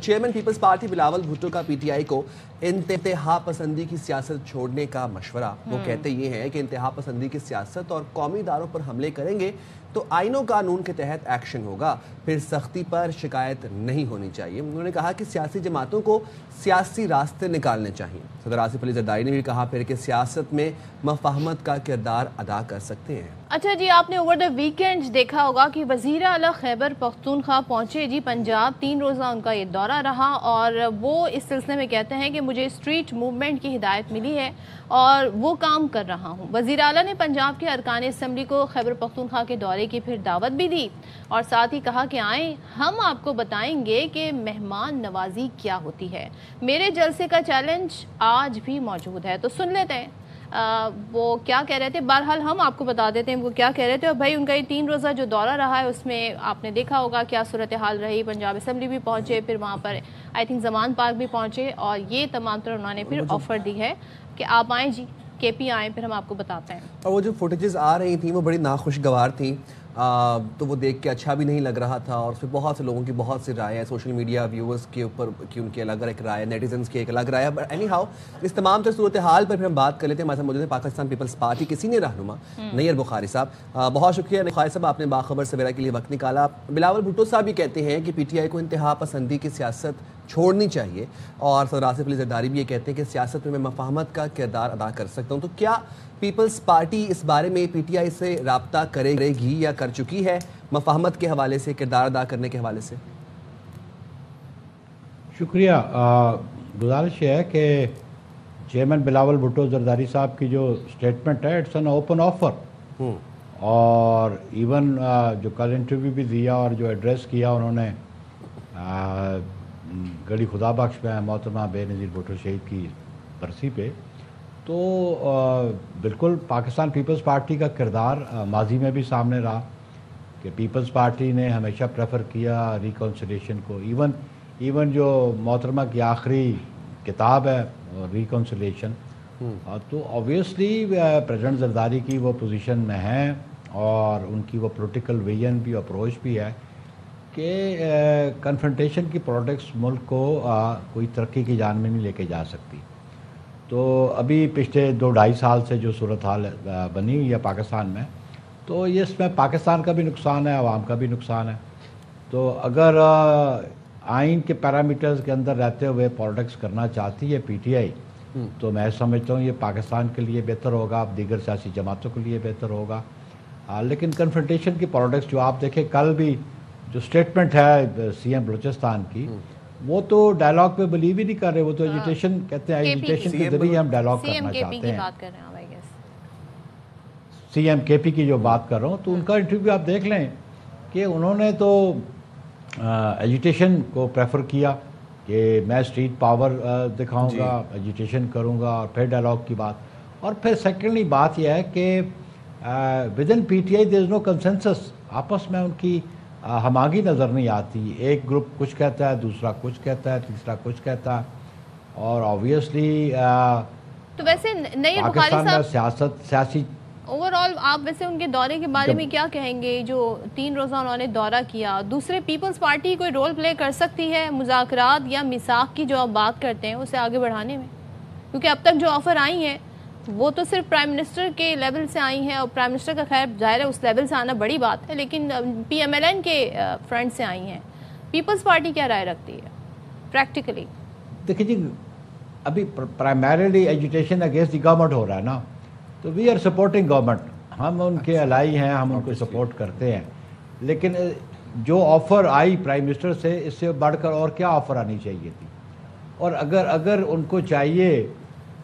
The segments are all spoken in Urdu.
Chairman peoples party Bilawal Bhutto کا پی ٹی آئی کو انتہا پسندی کی سیاست چھوڑنے کا مشورہ. وہ کہتے یہ ہیں کہ انتہا پسندی کی سیاست اور قومی اداروں پر حملے کریں گے تو آئین و قانون کے تحت ایکشن ہوگا, پھر سختی پر شکایت نہیں ہونی چاہیے. انہوں نے کہا کہ سیاسی جماعتوں کو سیاسی راستے نکالنے چاہیے. صدر آصف علی زرداری نے بھی کہا پھر کہ سیاست میں مفاہمت کا کردار ادا کر سکتے ہیں. اچھا جی, آپ نے اوور دا ویکینڈ دیکھا ہوگا کہ وزیر اعلیٰ خیبر پختونخوا پہنچے جی پنجاب. 3 روزہ ان کا یہ دورہ رہا اور وہ اس سلسلے میں کہتے ہیں کہ مجھے اسٹریٹ موومنٹ کی ہدایت ملی ہے اور وہ کام کر رہا ہوں. وزیر اعلیٰ نے پنجاب کے ارکان اسمبلی کو خیبر پختونخوا کے دورے کی پھر دعوت بھی دی اور ساتھ ہی کہا کہ آئیں ہم آپ کو بتائیں گے کہ مہمان نوازی کیا ہوتی ہے. میرے جلسے کا چیلنج آج بھی موجود ہے, تو سن لیتے ہیں وہ کیا کہہ رہے تھے. بہرحال ہم آپ کو بتا دیتے ہیں وہ کیا کہہ رہے تھے. اور بھائی ان کا یہ 3 روزہ جو دورہ رہا ہے اس میں آپ نے دیکھا ہوگا کیا صورتحال رہی. پنجاب اسمبلی بھی پہنچے, پھر وہاں پر آئی تھنک زمان پارک بھی پہنچے اور یہ تمام طرح انہوں نے پھر آفر دی ہے کہ آپ آئیں جی کے پی آئیں, پھر ہم آپ کو بتاتے ہیں. اور وہ جو فوٹیجز آ رہی تھیں وہ بڑی ناخوشگوار تھیں, تو وہ دیکھ کے اچھا بھی نہیں لگ رہا تھا. اور اس پہ بہت سے لوگوں کی بہت سی رائے ہے, سوشل میڈیا ویورز کے اوپر کی ان کی الگ ایک رائے, نیٹیزنس کی ایک الگ رائے. بٹ اینی ہاؤ اس تمام تر صورتحال پر پھر ہم بات کر لیتے ہیں. ہمارے ساتھ موجود ہیں پاکستان پیپلز پارٹی کے سینئر رہنما نیئر بخاری صاحب. بہت شکریہ بخاری صاحب, آپ نے باخبر سویرا کے لیے وقت نکالا. بلاول بھٹو صاحب بھی کہتے ہیں کہ پی ٹی آئی کو انتہا پسندی کی سیاست چھوڑنی چاہیے اور صدر آصف علی زرداری بھی یہ کہتے ہیں کہ سیاست میں مفاہمت کا کردار ادا کر سکتا ہوں. تو کیا پیپلز پارٹی اس بارے میں پی ٹی آئی سے رابطہ کرے گی یا کر چکی ہے مفاہمت کے حوالے سے, کردار ادا کرنے کے حوالے سے؟ شکریہ. گزارش ہے کہ چیئرمین بلاول بھٹو زرداری صاحب کی جو اسٹیٹمنٹ ہے اٹس این اوپن آفر, اور ایون جو کل انٹرویو بھی دیا اور جو ایڈریس کیا انہوں نے گڑی خدا بخش میں محترمہ بے نظیر بھٹو شہید کی برسی پہ, تو بالکل پاکستان پیپلز پارٹی کا کردار ماضی میں بھی سامنے رہا کہ پیپلز پارٹی نے ہمیشہ پریفر کیا ریکونسلیشن کو. ایون جو محترمہ کی آخری کتاب ہے ریکونسلیشن, تو آبویسلی پریزیڈنٹ زرداری کی وہ پوزیشن میں ہیں اور ان کی وہ پولیٹیکل ویژن بھی اپروچ بھی ہے کہ کنفرنٹیشن کی پالیٹکس ملک کو کوئی ترقی کی جان میں نہیں لے کے جا سکتی. تو ابھی پچھلے 2-2.5 سال سے جو صورتحال بنی ہوئی ہے پاکستان میں, تو یہ اس میں پاکستان کا بھی نقصان ہے, عوام کا بھی نقصان ہے. تو اگر آئین کے پیرامیٹرز کے اندر رہتے ہوئے پالیٹکس کرنا چاہتی ہے پی ٹی آئی, تو میں سمجھتا ہوں یہ پاکستان کے لیے بہتر ہوگا, دیگر سیاسی جماعتوں کے لیے بہتر ہوگا. لیکن کنفرنٹیشن کی پالیٹکس جو آپ دیکھیں, کل بھی جو اسٹیٹمنٹ ہے سی ایم بلوچستان کی, وہ تو ڈائلاگ پہ بلیو ہی نہیں کر رہے. وہ تو ایجیٹیشن کہتے ہیں, ایجیٹیشن کے ذریعے ہم ڈائلاگ کرنا چاہتے ہیں. سی ایم کے پی کی جو بات کر رہا ہوں, تو ان کا انٹرویو آپ دیکھ لیں کہ انہوں نے تو ایجیٹیشن کو پریفر کیا کہ میں اسٹریٹ پاور دکھاؤں گا, ایجیٹیشن کروں گا, اور پھر ڈائلاگ کی بات. اور پھر سیکنڈلی بات یہ ہے کہ with in P T I there is no consensus, آپس میں ان کی ہم آہنگی نظر نہیں آتی. ایک گروپ کچھ کہتا ہے, دوسرا کچھ کہتا ہے, تیسرا کچھ کہتا ہے. اور آبویسلی تو ویسے نہیں پاکستان میں سیاسی اوور آل آپ ویسے ان کے دورے کے بارے میں کیا کہیں گے جو 3 روزہ انہوں نے دورہ کیا؟ دوسرے پیپلز پارٹی کوئی رول پلے کر سکتی ہے مذاکرات یا میثاق کی جو آپ بات کرتے ہیں اسے آگے بڑھانے میں؟ کیونکہ اب تک جو آفر آئی ہیں وہ تو صرف پرائم منسٹر کے لیول سے آئی ہیں, اور پرائم منسٹر کا خیر ظاہر ہے اس لیول سے آنا بڑی بات ہے, لیکن پی ایم ایل این کے فرنٹ سے آئی ہیں. پیپلز پارٹی کیا رائے رکھتی ہے پریکٹیکلی؟ دیکھیں جی, ابھی primarily agitation against the government ہو رہا ہے نا, تو وی آر سپورٹنگ گورنمنٹ, ہم ان کے الائی ہیں, ہم ان کو سپورٹ کرتے ہیں. لیکن جو آفر آئی پرائم منسٹر سے, اس سے بڑھ کر اور کیا آفر آنی چاہیے تھی. اور اگر ان کو چاہیے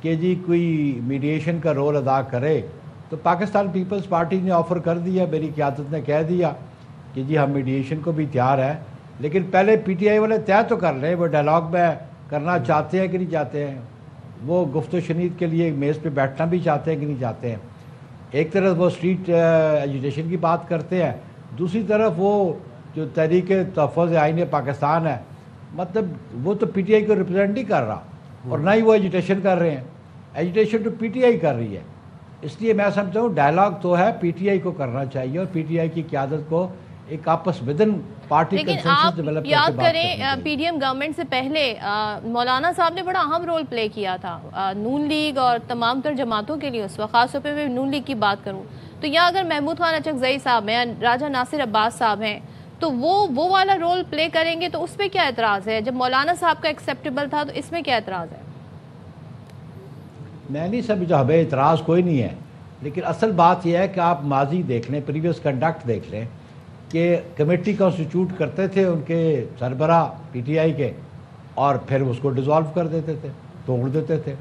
کہ جی کوئی میڈیشن کا رول ادا کرے, تو پاکستان پیپلز پارٹی نے آفر کر دیا, میری قیادت نے کہہ دیا کہ جی ہم میڈیشن کو بھی تیار ہے, لیکن پہلے پی ٹی آئی والے طے تو کر لیں وہ ڈائلاگ میں کرنا چاہتے ہیں کہ نہیں چاہتے ہیں, وہ گفت و شنید کے لیے میز پہ بیٹھنا بھی چاہتے ہیں کہ نہیں چاہتے ہیں. ایک طرف وہ اسٹریٹ ایجوٹیشن کی بات کرتے ہیں, دوسری طرف وہ جو تحریک تحفظ آئین پاکستان ہے, مطلب وہ تو پی ٹی آئی کو ریپرزینٹ نہیں کر رہا, اور نہ ہی وہ ایجوٹیشن کر رہے ہیں. ایجوٹیشن تو پی ٹی آئی کر رہی ہے. اس لیے میں سمجھتا ہوں ڈائلاگ تو ہے پی ٹی آئی کو کرنا چاہیے, اور پی ٹی آئی کی قیادت کو ایک آپس ودن پارٹی لیکن کنسنسس آپ ڈیولپ یاد کریں پی ڈی ایم گورنمنٹ سے پہلے مولانا صاحب نے بڑا اہم رول پلے کیا تھا نون لیگ اور تمام تر جماعتوں کے لیے اس وقت، خاص طور پہ میں نون لیگ کی بات کروں تو یہاں اگر محمود خان اچکزئی صاحب ہیں، راجہ ناصر عباس صاحب ہیں، تو وہ والا رول پلے کریں گے تو اس پہ کیا اعتراض ہے؟ جب مولانا صاحب کا ایکسیپٹیبل تھا تو اس میں کیا اعتراض ہے؟ میں نہیں سمجھا، ہمیں اعتراض کوئی نہیں ہے، لیکن اصل بات یہ ہے کہ آپ ماضی دیکھ لیں، پریویس کنڈکٹ دیکھ لیں کہ کمیٹی کانسٹیٹیوٹ کرتے تھے ان کے سربراہ پی ٹی آئی کے، اور پھر اس کو ڈیزالو کر دیتے تھے، توڑ دیتے تھے۔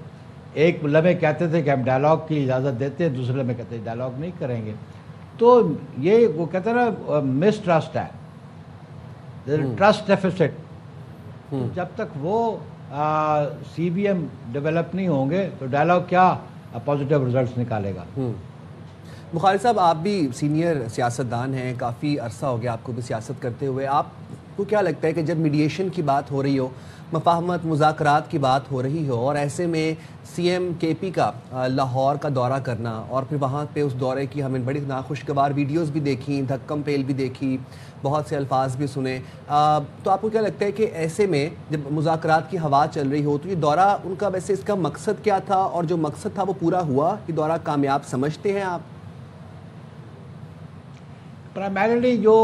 ایک لمحے کہتے تھے کہ ہم ڈائلاگ کی اجازت دیتے ہیں، دوسرے لمحے کہتے ہیں ڈائلاگ نہیں کریں گے۔ تو یہ وہ کہتے ہیں نا مس ٹرسٹ ہے، ٹرسٹ ڈیفیسٹ۔ جب تک وہ سی بی ایم ڈیولپ نہیں ہوں گے تو ڈائلاگ کیا پازیٹیو ریزلٹس نکالے گا۔ بخاری صاحب، آپ بھی سینئر سیاستدان ہیں، کافی عرصہ ہو گیا آپ کو بھی سیاست کرتے ہوئے، آپ کو کیا لگتا ہے کہ جب میڈیشن کی بات ہو رہی ہو، مفاہمت مذاکرات کی بات ہو رہی ہو، اور ایسے میں سی ایم کے پی کا لاہور کا دورہ کرنا، اور پھر وہاں پہ اس دورے کی ہمیں بڑی ناخوشگوار ویڈیوز بھی دیکھیں، دھکم پیل بھی دیکھی، بہت سے الفاظ بھی سنے، تو آپ کو کیا لگتا ہے کہ ایسے میں جب مذاکرات کی ہوا چل رہی ہو تو یہ دورہ ان کا ویسے اس کا مقصد کیا تھا، اور جو مقصد تھا وہ پورا ہوا؟ یہ دورہ کامیاب سمجھتے ہیں آپ؟ پرائمریلی جو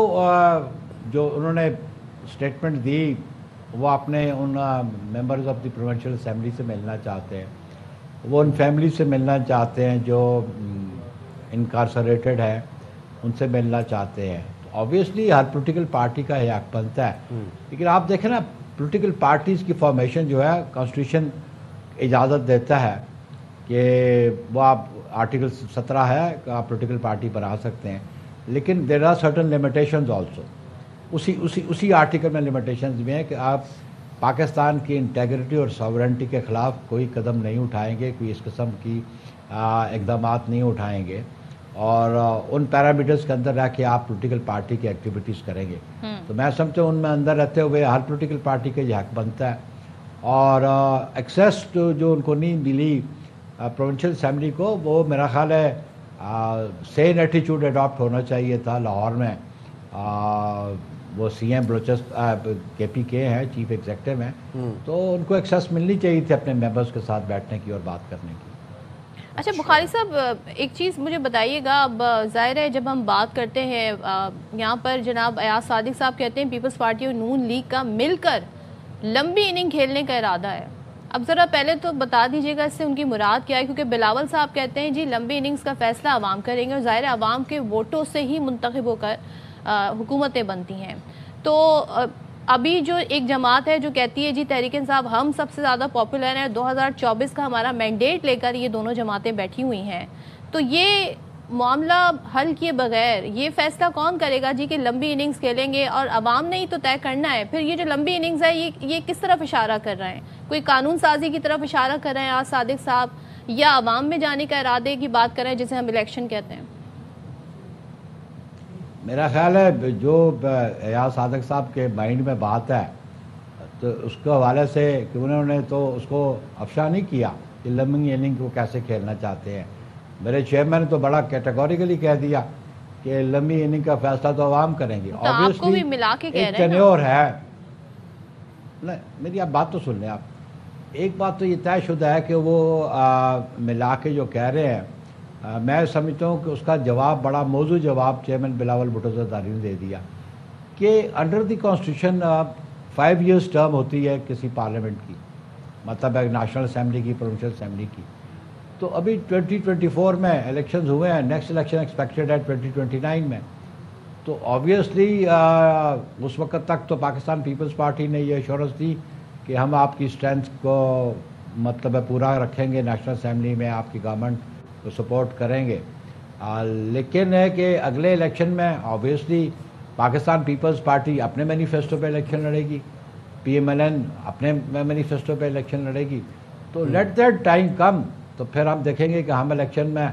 انہوں نے اسٹیٹمنٹ دی وہ اپنے ان members of the provincial assembly سے ملنا چاہتے ہیں، وہ ان فیملی سے ملنا چاہتے ہیں جو انکارسریٹڈ ہے، ان سے ملنا چاہتے ہیں۔ تو آبویسلی ہر پولیٹیکل پارٹی کا یہ حق بنتا ہے، لیکن آپ دیکھیں نا پولیٹیکل پارٹیز کی فارمیشن جو ہے کانسٹیٹیوشن اجازت دیتا ہے کہ وہ آپ آرٹیکل 17 ہے کہ آپ پولیٹیکل پارٹی بنا سکتے ہیں، لیکن there are certain limitations also. اسی آرٹیکل میں لمیٹیشنز بھی ہیں کہ آپ پاکستان کی انٹیگریٹی اور ساورنٹی کے خلاف کوئی قدم نہیں اٹھائیں گے، کوئی اس قسم کی اقدامات نہیں اٹھائیں گے، اور ان پیرامیٹرز کے اندر رہ کے آپ پولیٹیکل پارٹی کی ایکٹیویٹیز کریں گے۔ تو میں سمجھتا ہوں ان میں اندر رہتے ہوئے ہر پولیٹیکل پارٹی کا یہ حق بنتا ہے، اور ایکسیس جو ان کو نہیں ملی پروونشل اسمبلی کو، وہ میرا خیال ہے سین ایٹیچیوڈ اڈاپٹ ہونا چاہیے تھا لاہور میں۔ وہ سی ایم کے پی کے ہیں، چیف ایگزیکٹو ہیں، تو ان کو ایکسیس ملنی چاہیے تھی اپنے ممبرز کے ساتھ بیٹھنے کی اور بات کرنے کی۔ اچھا بخاری صاحب، ایک چیز مجھے بتائیے گا، اب ظاہر ہے جب ہم بات کرتے ہیں یہاں پر جناب ایاز صادق صاحب کہتے ہیں پیپلز پارٹی اور نون لیگ کا مل کر لمبی اننگ کھیلنے کا ارادہ ہے۔ اب ذرا پہلے تو بتا دیجیے گا اس سے ان کی مراد کیا ہے، کیونکہ بلاول صاحب کہتے ہیں جی لمبی اننگز کا فیصلہ عوام کریں گے، اور ظاہر عوام کے ووٹوں سے ہی منتخب ہو کر حکومتیں بنتی ہیں۔ تو ابھی جو ایک جماعت ہے جو کہتی ہے جی تحریک انصاف ہم سب سے زیادہ پاپولر ہیں، 2024 کا ہمارا مینڈیٹ لے کر یہ دونوں جماعتیں بیٹھی ہوئی ہیں، تو یہ معاملہ حل کیے بغیر یہ فیصلہ کون کرے گا جی کہ لمبی اننگز کھیلیں گے، اور عوام نے ہی تو طے کرنا ہے؟ پھر یہ جو لمبی اننگز ہے یہ کس طرف اشارہ کر رہے ہیں؟ کوئی قانون سازی کی طرف اشارہ کر رہے ہیں ایاز صادق صاحب، یا عوام میں جانے کا ارادے کی بات کر رہے ہیں جسے ہم الیکشن کہتے ہیں؟ میرا خیال ہے جو ایاز صادق صاحب کے مائنڈ میں بات ہے تو اس کے حوالے سے کہ انہوں نے تو اس کو افشا نہیں کیا کہ لمبی اننگ کو کیسے کھیلنا چاہتے ہیں۔ میرے چیئرمین نے تو بڑا کیٹیگوریکلی کہہ دیا کہ لمبی اننگ کا فیصلہ تو عوام کریں گے۔ آپ کو بھی ملا کے کہہ رہے ہیں ٹینیور ہے، میری آپ بات تو سن لیں۔ آپ ایک بات تو یہ طے شدہ ہے کہ وہ ملا کے جو کہہ رہے ہیں، میں سمجھتا ہوں کہ اس کا جواب بڑا موضوع جواب چیئرمین بلاول بھٹو زرداری نے دے دیا کہ under the constitution 5 years term ہوتی ہے کسی پارلیمنٹ کی، مطلب ایک نیشنل اسمبلی کی، پروونشل اسمبلی کی۔ تو ابھی 2024 میں الیکشنز ہوئے ہیں، نیکسٹ الیکشن ایکسپیکٹڈ ہے 2029 میں۔ تو آبویسلی اس وقت تک تو پاکستان پیپلز پارٹی نے یہ ایشورنس دی کہ ہم آپ کی اسٹرینتھ کو مطلب پورا رکھیں گے، نیشنل اسمبلی میں آپ کی گورنمنٹ کو سپورٹ کریں گے۔ لیکن ہے کہ اگلے الیکشن میں آبویسلی پاکستان پیپلز پارٹی اپنے مینیفیسٹو پہ الیکشن لڑے گی، پی ایم ایل این اپنے مینیفیسٹو پہ الیکشن لڑے گی۔ تو لیٹ دیٹ ٹائم کم، تو پھر ہم دیکھیں گے کہ ہم الیکشن میں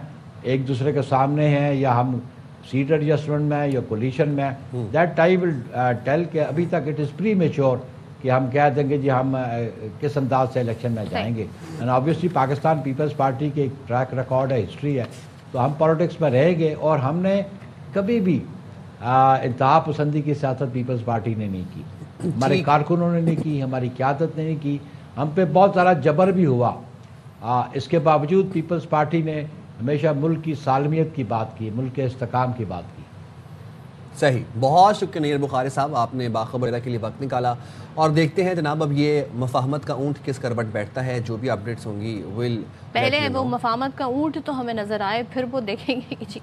ایک دوسرے کے سامنے ہیں یا ہم سیٹ ایڈجسٹمنٹ میں یا کولیشن میں، دیٹ ٹائم ول ٹیل کہ ابھی تک اٹ از پری میچور کہ ہم کہہ دیں گے جی ہم کس انداز سے الیکشن میں جائیں گے۔ And obviously Pakistan peoples party کے ایک ٹریک ریکارڈ ہے، ہسٹری ہے، تو ہم پالیٹکس میں رہیں گے، اور ہم نے کبھی بھی انتہا پسندی کی سیاست پیپلز پارٹی نے نہیں کی، ہمارے کارکنوں نے نہیں کی، ہماری قیادت نے نہیں کی، ہم پہ بہت سارا جبر بھی ہوا، اس کے باوجود پیپلز پارٹی نے ہمیشہ ملک کی سالمیت کی بات کی، ملک کے استحکام کی بات کی۔ صحیح، بہت شکریہ نیر بخاری صاحب، آپ نے باخبر کے لیے وقت نکالا، اور دیکھتے ہیں جناب اب یہ مفاہمت کا اونٹ کس کروٹ بیٹھتا ہے، جو بھی اپڈیٹس ہوں گی پہلے وہ مفاہمت کا اونٹ تو ہمیں نظر آئے، پھر وہ دیکھیں گے کہ